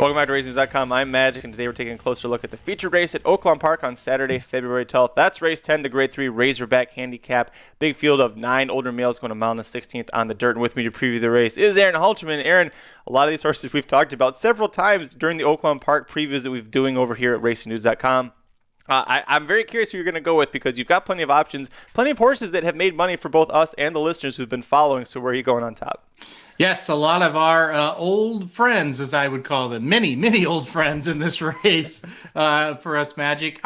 Welcome back to RacingNews.com. I'm Magic, and today we're taking a closer look at the featured race at Oaklawn Park on Saturday, February 12th. That's race 10, the Grade 3 Razorback Handicap. Big field of 9 older males going a mile and a 16th on the dirt. And with me to preview the race is Aaron Halterman. Aaron, a lot of these horses we've talked about several times during the Oaklawn Park previews that we've doing over here at RacingNews.com. I'm very curious who you're going to go with because you've got plenty of options, plenty of horses that have made money for both us and the listeners who've been following. So where are you going on top? Yes, a lot of our old friends, as I would call them, many old friends in this race for us, Magic.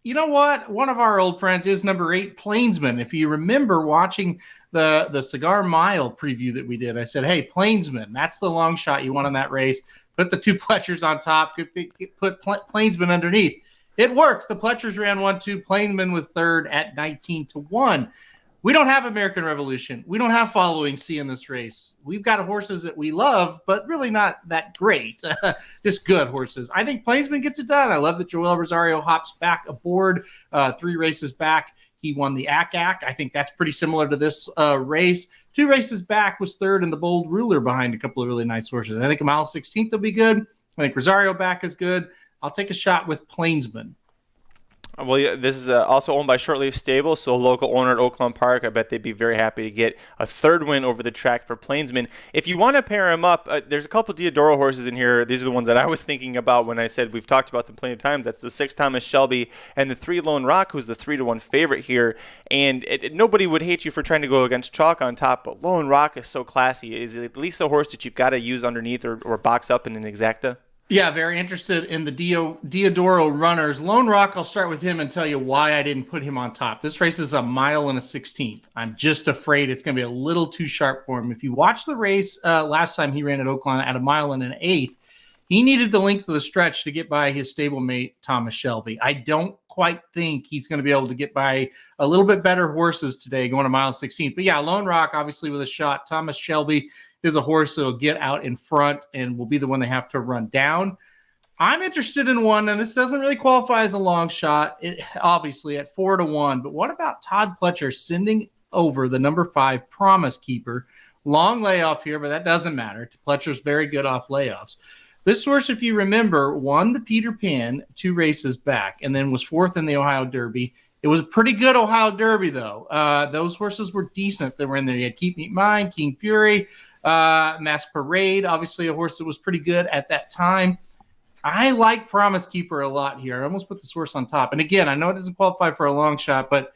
You know what? One of our old friends is number 8, Plainsman. If you remember watching the Cigar Mile preview that we did, I said, hey, Plainsman, that's the long shot you want in that race. Put the 2 Pletchers on top, put Plainsman underneath. It worked. The Pletchers ran 1-2. Plainsman was third at 19-1. We don't have American Revolution. We don't have Following C in this race. We've got horses that we love, but really not that great. Just good horses. I think Plainsman gets it done. I love that Joel Rosario hops back aboard 3 races back. He won the ACAC. I think that's pretty similar to this race. 2 races back was third in the Bold Ruler behind a couple of really nice horses. I think a mile 16th will be good. I think Rosario back is good. I'll take a shot with Plainsman. Well, yeah, this is also owned by Shortleaf Stable, so a local owner at Oaklawn Park. I bet they'd be very happy to get a 3rd win over the track for Plainsman. If you want to pair him up, there's a couple Diodoro horses in here. These are the ones that I was thinking about when I said we've talked about them plenty of times. That's the 6 Thomas Shelby and the 3 Lone Rock, who's the 3-1 favorite here. And nobody would hate you for trying to go against chalk on top, but Lone Rock is so classy. Is it at least a horse that you've got to use underneath or box up in an exacta? Yeah, very interested in the Diodoro runners. Lone Rock, I'll start with him and tell you why I didn't put him on top. This race is a mile and a 16th. I'm just afraid it's going to be a little too sharp for him. If you watch the race last time he ran at Oaklawn at a mile and an 1/8, he needed the length of the stretch to get by his stablemate, Thomas Shelby. I don't quite think he's going to be able to get by a little bit better horses today going a mile and 16th. But yeah, Lone Rock, obviously with a shot. Thomas Shelby is a horse that will get out in front and will be the one they have to run down. I'm interested in one, and this doesn't really qualify as a long shot, obviously at 4-1. But what about Todd Pletcher sending over the number 5 Promise Keeper? Long layoff here, but that doesn't matter. Pletcher's very good off layoffs. This horse, if you remember, won the Peter Pan 2 races back and then was 4th in the Ohio Derby. It was a pretty good Ohio Derby, though. Those horses were decent that were in there. You had Keep Me in Mind, King Fury, Mask Parade, obviously a horse that was pretty good at that time. I like Promise Keeper a lot here. I almost put this horse on top. And again, I know it doesn't qualify for a long shot, but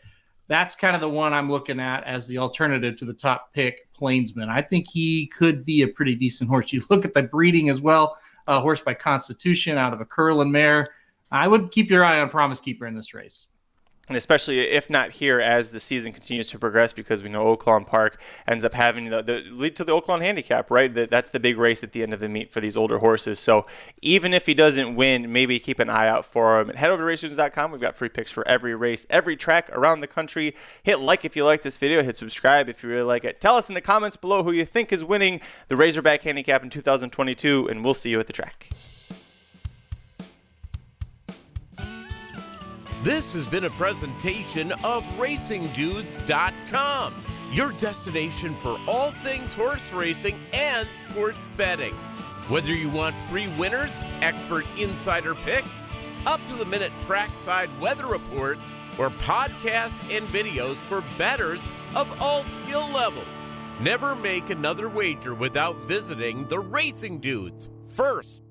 that's kind of the one I'm looking at as the alternative to the top pick, Plainsman. I think he could be a pretty decent horse. You look at the breeding as well, a horse by Constitution out of a Curlin mare. I would keep your eye on Promise Keeper in this race. And especially if not here as the season continues to progress, because we know Oaklawn Park ends up having the lead to the Oaklawn Handicap, right? That's the big race at the end of the meet for these older horses. So even if he doesn't win, maybe keep an eye out for him. And head over to RaceNews.com. We've got free picks for every race, every track around the country. Hit like if you like this video. Hit subscribe if you really like it. Tell us in the comments below who you think is winning the Razorback Handicap in 2022, and we'll see you at the track. This has been a presentation of RacingDudes.com, your destination for all things horse racing and sports betting. Whether you want free winners, expert insider picks, up-to-the-minute trackside weather reports, or podcasts and videos for bettors of all skill levels, never make another wager without visiting the Racing Dudes. First,